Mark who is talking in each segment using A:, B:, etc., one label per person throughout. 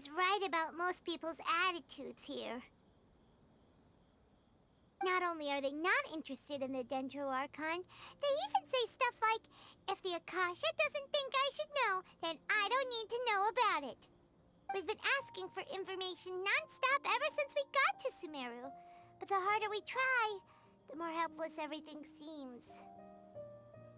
A: was right about most people's attitudes here. Not only are they not interested in the Dendro Archon, they even say stuff like, if the Akasha doesn't think I should know, then I don't need to know about it. We've been asking for information non-stop ever since we got to Sumeru. But the harder we try, the more helpless everything seems.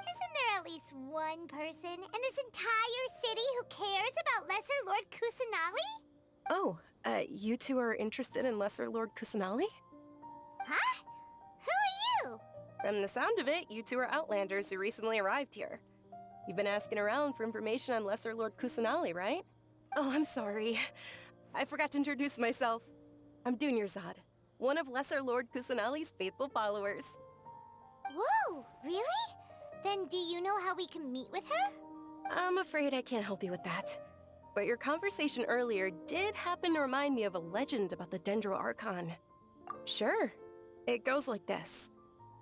A: Isn't there at least one person in this entire city who cares about Lesser Lord Kusanali?
B: Oh, you two are interested in Lesser Lord Kusanali?
A: Huh? Who are you?
B: From the sound of it, you two are Outlanders who recently arrived here. You've been asking around for information on Lesser Lord Kusanali, right? Oh, I'm sorry. I forgot to introduce myself. I'm Dunyarzad, one of Lesser Lord Kusanali's faithful followers.
A: Whoa, really? Then do you know how we can meet with her?
B: I'm afraid I can't help you with that. But your conversation earlier did happen to remind me of a legend about the Dendro Archon. Sure. It goes like this.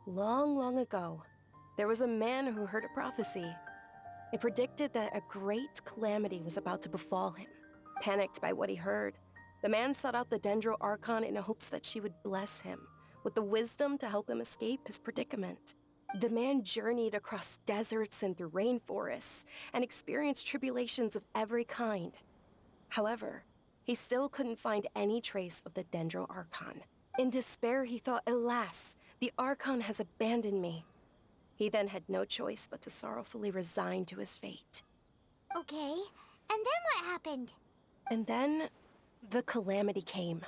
B: Long, long ago, there was a man who heard a prophecy. It predicted that a great calamity was about to befall him. Panicked by what he heard, the man sought out the Dendro Archon in hopes that she would bless him with the wisdom to help him escape his predicament. The man journeyed across deserts and through rainforests and experienced tribulations of every kind. However, he still couldn't find any trace of the Dendro Archon. In despair, he thought, alas, the Archon has abandoned me. He then had no choice but to sorrowfully resign to his fate.
A: Okay, and then what happened?
B: And then, the calamity came.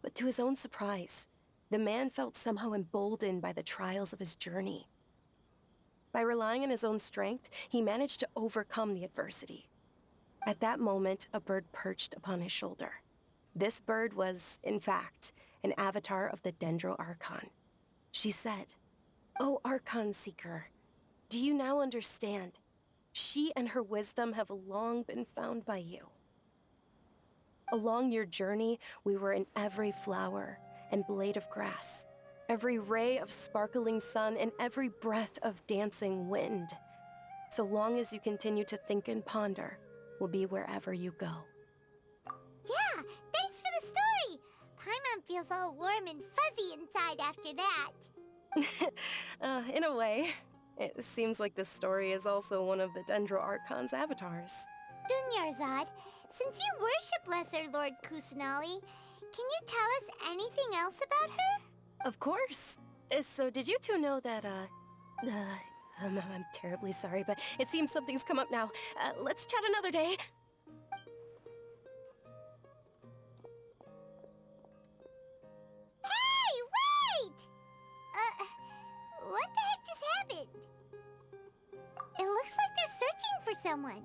B: But to his own surprise, the man felt somehow emboldened by the trials of his journey. By relying on his own strength, he managed to overcome the adversity. At that moment, a bird perched upon his shoulder. This bird was, in fact, an avatar of the Dendro Archon. She said, "O Archon Seeker, do you now understand? She and her wisdom have long been found by you. Along your journey, we were in every flower and blade of grass, every ray of sparkling sun, and every breath of dancing wind. So long as you continue to think and ponder, we'll be wherever you go."
A: Yeah, thanks for the story! Paimon feels all warm and fuzzy inside after that.
B: In a way. It seems like this story is also one of the Dendro Archon's avatars.
A: Dunyarzad, since you worship Lesser Lord Kusanali, can you tell us anything else about her?
B: Of course. So did you two know that, I'm terribly sorry, but it seems something's come up now. Let's chat another day.
A: Hey, wait! What the heck just happened? It looks like they're searching for someone.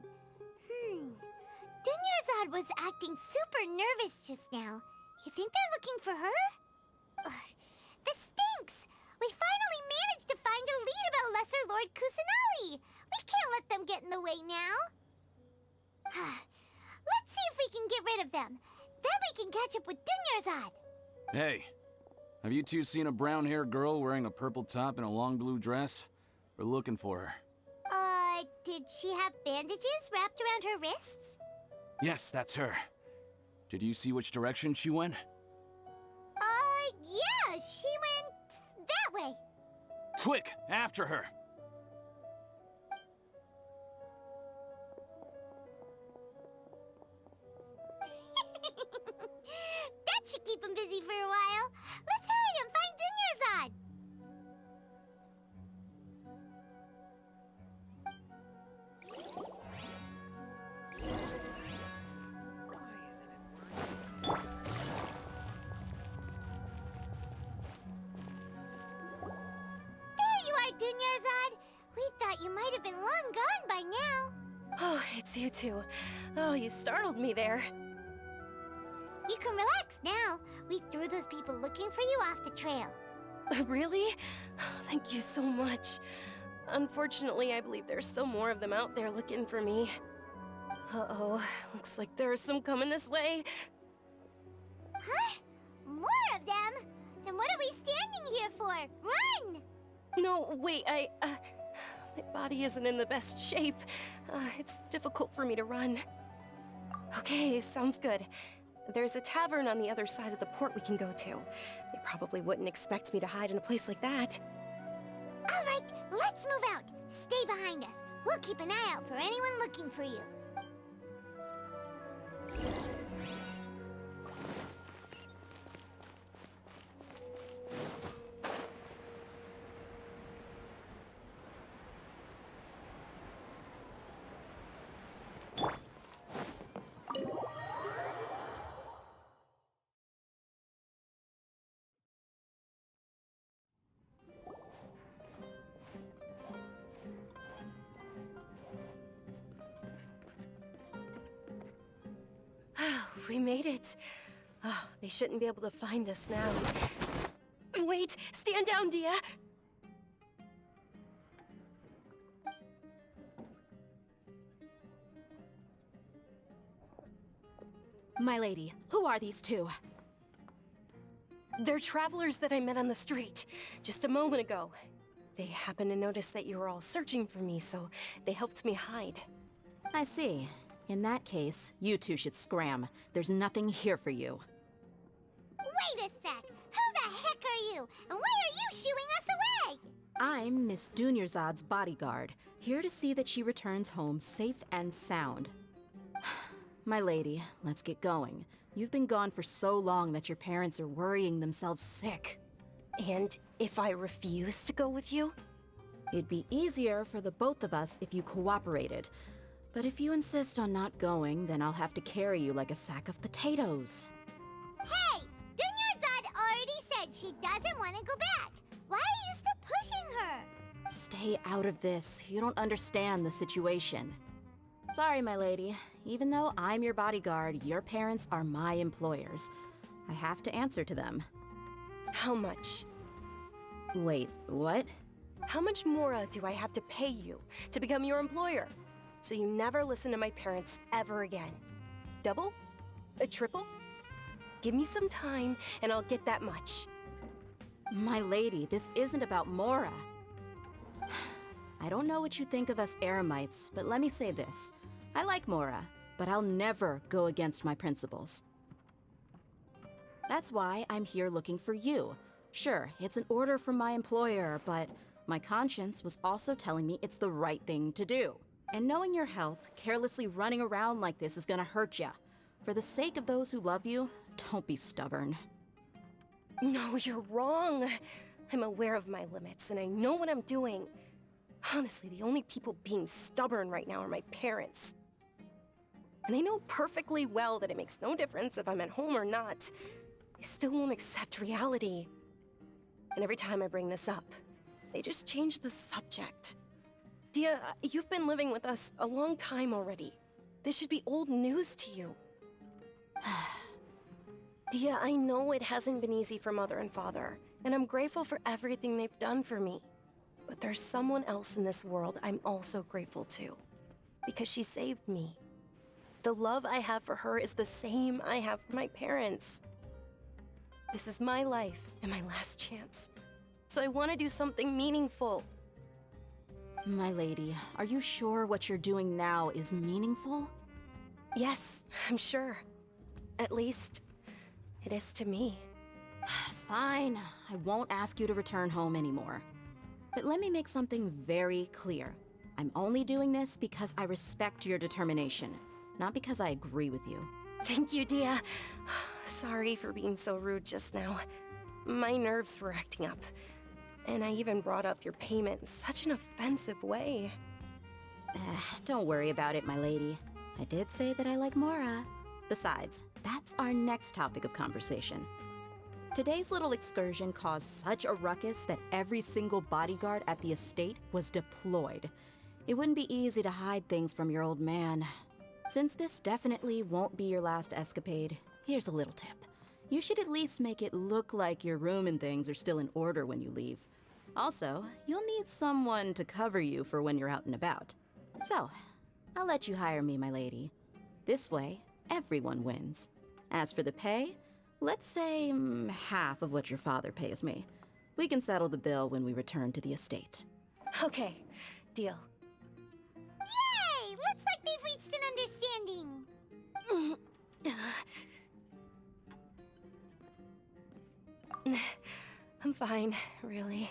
A: Dunyarzad was acting super nervous just now. You think they're looking for her? This stinks! We finally managed to find a lead about Lesser Lord Kusanali! We can't let them get in the way now! Let's see if we can get rid of them. Then we can catch up with Dunyarzad!
C: Hey, have you two seen a brown-haired girl wearing a purple top and a long blue dress? We're looking for her.
A: Did she have bandages wrapped around her wrists?
C: Yes, that's her. Did you see which direction she went?
A: Yeah, she went that way.
C: Quick, after her!
A: That should keep him busy for a while. Let's hurry and find Dunyarzad. Dunyarzad, we thought you might have been long gone by now.
B: Oh, it's you two. Oh, you startled me there.
A: You can relax now. We threw those people looking for you off the trail.
B: Really? Thank you so much. Unfortunately, I believe there's still more of them out there looking for me. Uh-oh, looks like there are some coming this way.
A: Huh? More of them? Then what are we standing here for? Run!
B: No, wait, my body isn't in the best shape. It's difficult for me to run. Okay, sounds good. There's a tavern on the other side of the port we can go to. They probably wouldn't expect me to hide in a place like that.
A: All right, let's move out. Stay behind us. We'll keep an eye out for anyone looking for you.
B: We made it. Oh, they shouldn't be able to find us now. Wait! Stand down, Dia!
D: My lady, who are these two?
B: They're travelers that I met on the street just a moment ago. They happened to notice that you were all searching for me, so they helped me hide.
D: I see. In that case, you two should scram. There's nothing here for you.
A: Wait a sec! Who the heck are you? And why are you shooing us away?
D: I'm Miss Dunyarzad's bodyguard, here to see that she returns home safe and sound. My lady, let's get going. You've been gone for so long that your parents are worrying themselves sick.
B: And if I refuse to go with you?
D: It'd be easier for the both of us if you cooperated. But if you insist on not going, then I'll have to carry you like a sack of potatoes.
A: Hey! Dunyarzad already said she doesn't want to go back. Why are you still pushing her?
D: Stay out of this. You don't understand the situation. Sorry, my lady. Even though I'm your bodyguard, your parents are my employers. I have to answer to them.
B: How much?
D: Wait, what?
B: How much more do I have to pay you to become your employer? So you never listen to my parents ever again. Double? A triple? Give me some time and I'll get that much.
D: My lady, this isn't about Mora. I don't know what you think of us Eremites, but let me say this. I like Mora, but I'll never go against my principles. That's why I'm here looking for you. Sure, it's an order from my employer, but my conscience was also telling me it's the right thing to do. And knowing your health, carelessly running around like this is gonna hurt ya. For the sake of those who love you, don't be stubborn.
B: No, you're wrong. I'm aware of my limits and I know what I'm doing. Honestly, the only people being stubborn right now are my parents. And I know perfectly well that it makes no difference if I'm at home or not. They still won't accept reality. And every time I bring this up, they just change the subject. Dia, you've been living with us a long time already. This should be old news to you. Dia, I know it hasn't been easy for Mother and Father, and I'm grateful for everything they've done for me. But there's someone else in this world I'm also grateful to, because she saved me. The love I have for her is the same I have for my parents. This is my life and my last chance, so I want to do something meaningful.
D: My lady, are you sure what you're doing now is meaningful?
B: Yes, I'm sure. At least, it is to me.
D: Fine, I won't ask you to return home anymore. But let me make something very clear. I'm only doing this because I respect your determination, not because I agree with you.
B: Thank you, Dia. Sorry for being so rude just now. My nerves were acting up. And I even brought up your payment in such an offensive way.
D: Don't worry about it, my lady. I did say that I like Mora. Besides, that's our next topic of conversation. Today's little excursion caused such a ruckus that every single bodyguard at the estate was deployed. It wouldn't be easy to hide things from your old man. Since this definitely won't be your last escapade, here's a little tip. You should at least make it look like your room and things are still in order when you leave. Also, you'll need someone to cover you for when you're out and about. So, I'll let you hire me, my lady. This way, everyone wins. As for the pay, let's say half of what your father pays me. We can settle the bill when we return to the estate.
B: Okay, deal.
A: Yay! Looks like they've reached an understanding.
B: I'm fine, really.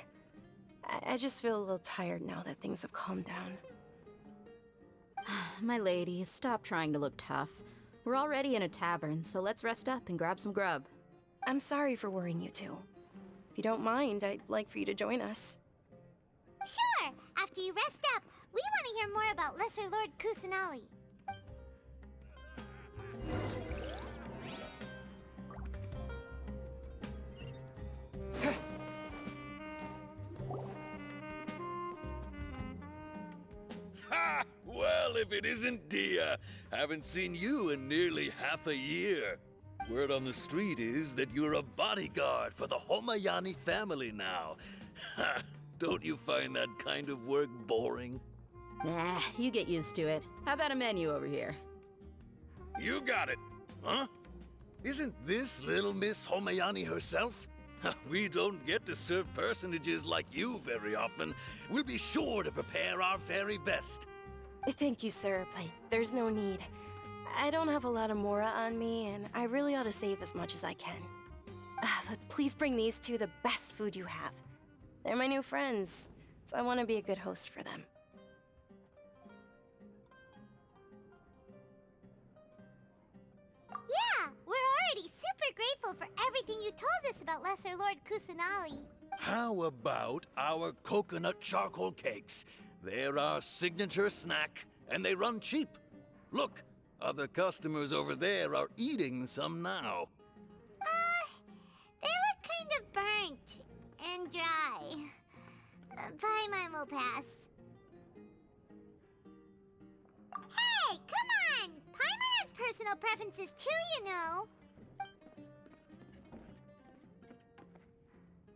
B: I just feel a little tired now that things have calmed down.
D: My lady, stop trying to look tough. We're already in a tavern, so let's rest up and grab some grub.
B: I'm sorry for worrying you two. If you don't mind, I'd like for you to join us.
A: Sure! After you rest up, we want to hear more about Lesser Lord Kusanali.
E: Ha! Well, if it isn't Dia. Haven't seen you in nearly half a year. Word on the street is that you're a bodyguard for the Homayani family now. Ha! Don't you find that kind of work boring?
D: Nah, you get used to it. How about a menu over here?
E: You got it, huh? Isn't this little Miss Homayani herself? We don't get to serve personages like you very often. We'll be sure to prepare our very best.
B: Thank you, sir, but there's no need. I don't have a lot of Mora on me, and I really ought to save as much as I can. But please bring these two the best food you have. They're my new friends, so I want to be a good host for them.
A: Yeah, we're already super grateful for everything you told us about Lesser Lord Kusanali.
E: How about our coconut charcoal cakes? They're our signature snack, and they run cheap. Look, other customers over there are eating some now.
A: They look kind of burnt and dry. Buy mine will pass. Hey, come on! Paimon has personal preferences too, you know.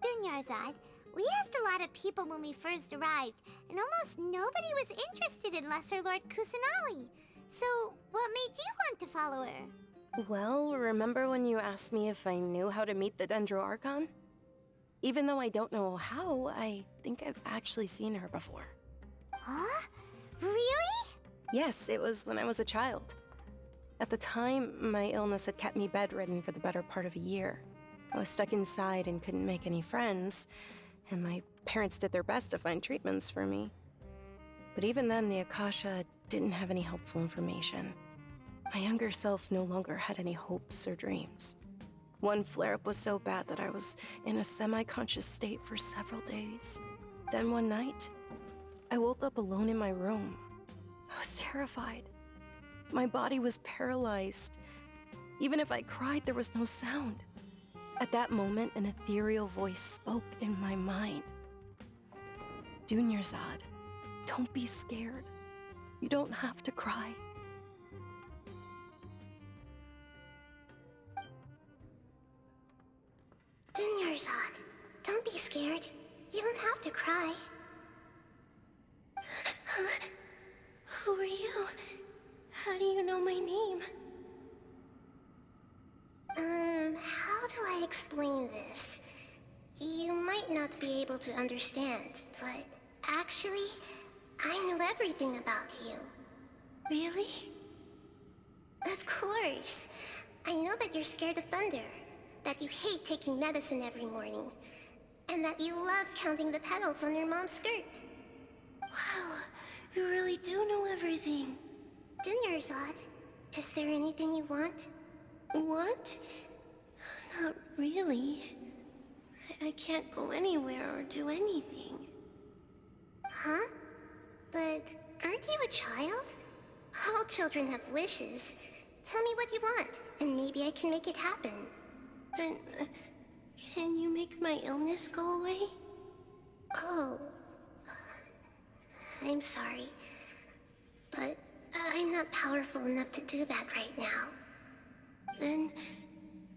A: Dunyarzad, we asked a lot of people when we first arrived, and almost nobody was interested in Lesser Lord Kusanali. So, what made you want to follow her?
B: Well, remember when you asked me if I knew how to meet the Dendro Archon? Even though I don't know how, I think I've actually seen her before.
A: Huh? Really?
B: Yes, it was when I was a child. At the time, my illness had kept me bedridden for the better part of a year. I was stuck inside and couldn't make any friends, and my parents did their best to find treatments for me. But even then, the Akasha didn't have any helpful information. My younger self no longer had any hopes or dreams. One flare-up was so bad that I was in a semi-conscious state for several days. Then one night, I woke up alone in my room. I was terrified. My body was paralyzed. Even if I cried, there was no sound. At that moment, an ethereal voice spoke in my mind. Dunyarzad, don't be scared. You don't have to cry.
A: Dunyarzad, don't be scared. You don't have to cry.
B: Who are you? How do you know my name?
A: How do I explain this? You might not be able to understand, but actually, I know everything about you.
B: Really?
A: Of course. I know that you're scared of thunder, that you hate taking medicine every morning, and that you love counting the petals on your mom's skirt.
B: Wow, you really do know everything.
A: Dunyarzad, is there anything you want?
B: What? Not really. I can't go anywhere or do anything.
A: Huh? But aren't you a child? All children have wishes. Tell me what you want, and maybe I can make it happen.
B: But can you make my illness go away?
A: Oh. I'm sorry. But I'm not powerful enough to do that right now.
B: Then,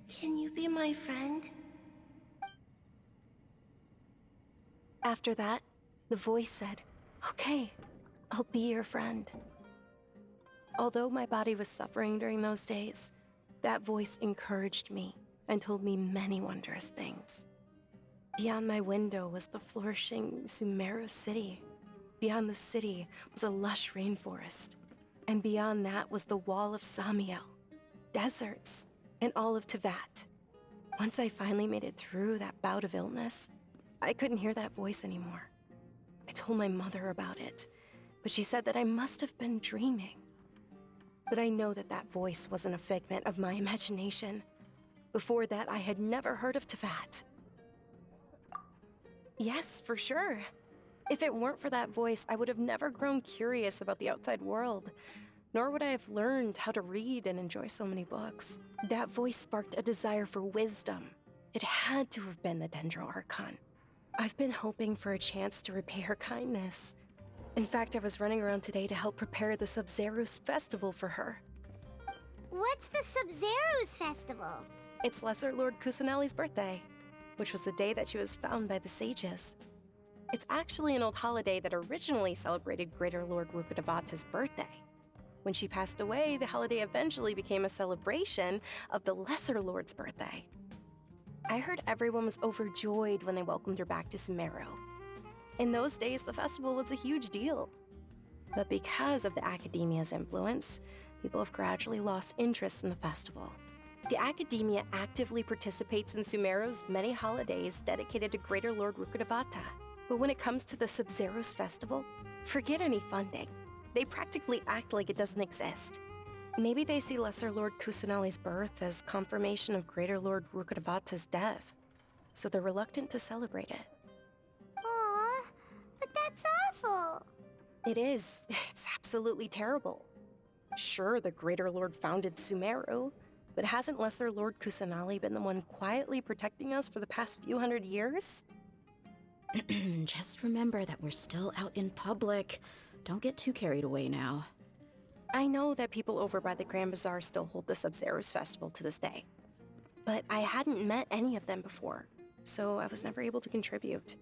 B: can you be my friend? After that, the voice said, "Okay, I'll be your friend." Although my body was suffering during those days, that voice encouraged me and told me many wondrous things. Beyond my window was the flourishing Sumeru city. Beyond the city was a lush rainforest. And beyond that was the wall of Samiel, deserts, and all of Teyvat. Once I finally made it through that bout of illness, I couldn't hear that voice anymore. I told my mother about it, but she said that I must have been dreaming. But I know that that voice wasn't a figment of my imagination. Before that, I had never heard of Teyvat. Yes, for sure. If it weren't for that voice, I would have never grown curious about the outside world, nor would I have learned how to read and enjoy so many books. That voice sparked a desire for wisdom. It had to have been the Dendro Archon. I've been hoping for a chance to repay her kindness. In fact, I was running around today to help prepare the Sub-Zerus festival for her.
A: What's the Sub-Zerus festival?
B: It's Lesser Lord Kusanali's birthday, which was the day that she was found by the sages. It's actually an old holiday that originally celebrated Greater Lord Rukkhadevata's birthday. When she passed away, the holiday eventually became a celebration of the Lesser Lord's birthday. I heard everyone was overjoyed when they welcomed her back to Sumeru. In those days, the festival was a huge deal. But because of the Academia's influence, people have gradually lost interest in the festival. The Academia actively participates in Sumeru's many holidays dedicated to Greater Lord Rukkhadevata. But when it comes to the Sub-Zerus festival, forget any funding. They practically act like it doesn't exist. Maybe they see Lesser Lord Kusanali's birth as confirmation of Greater Lord Rukkhadevata's death, so they're reluctant to celebrate it.
A: Aw, but that's awful.
B: It is. It's absolutely terrible. Sure, the Greater Lord founded Sumeru, but hasn't Lesser Lord Kusanali been the one quietly protecting us for the past few hundred years?
D: Just remember that we're still out in public. Don't get too carried away now.
B: I know that people over by the Grand Bazaar still hold the Sub-Zerus festival to this day. But I hadn't met any of them before, so I was never able to contribute.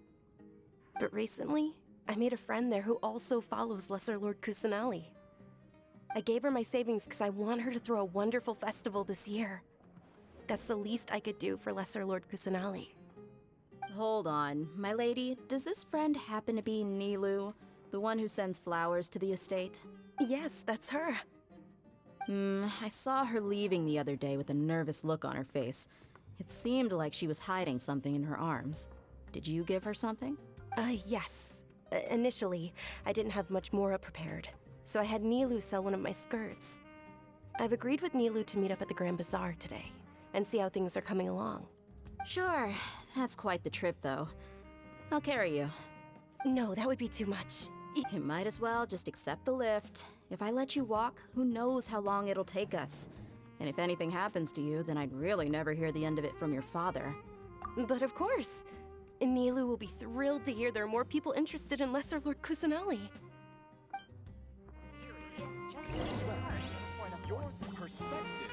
B: But recently, I made a friend there who also follows Lesser Lord Kusanali. I gave her my savings because I want her to throw a wonderful festival this year. That's the least I could do for Lesser Lord Kusanali.
D: Hold on, my lady. Does this friend happen to be Nilou, the one who sends flowers to the estate?
B: Yes, that's her.
D: I saw her leaving the other day with a nervous look on her face. It seemed like she was hiding something in her arms. Did you give her something?
B: Yes. Initially, I didn't have much Mora prepared, so I had Nilou sell one of my skirts. I've agreed with Nilou to meet up at the Grand Bazaar today, and see how things are coming along.
D: Sure. That's quite the trip, though. I'll carry you.
B: No, that would be too much.
D: You might as well just accept the lift. If I let you walk, who knows how long it'll take us. And if anything happens to you, then I'd really never hear the end of it from your father.
B: But of course. Nilou will be thrilled to hear there are more people interested in Lesser Lord Kusanali.
F: Your perspective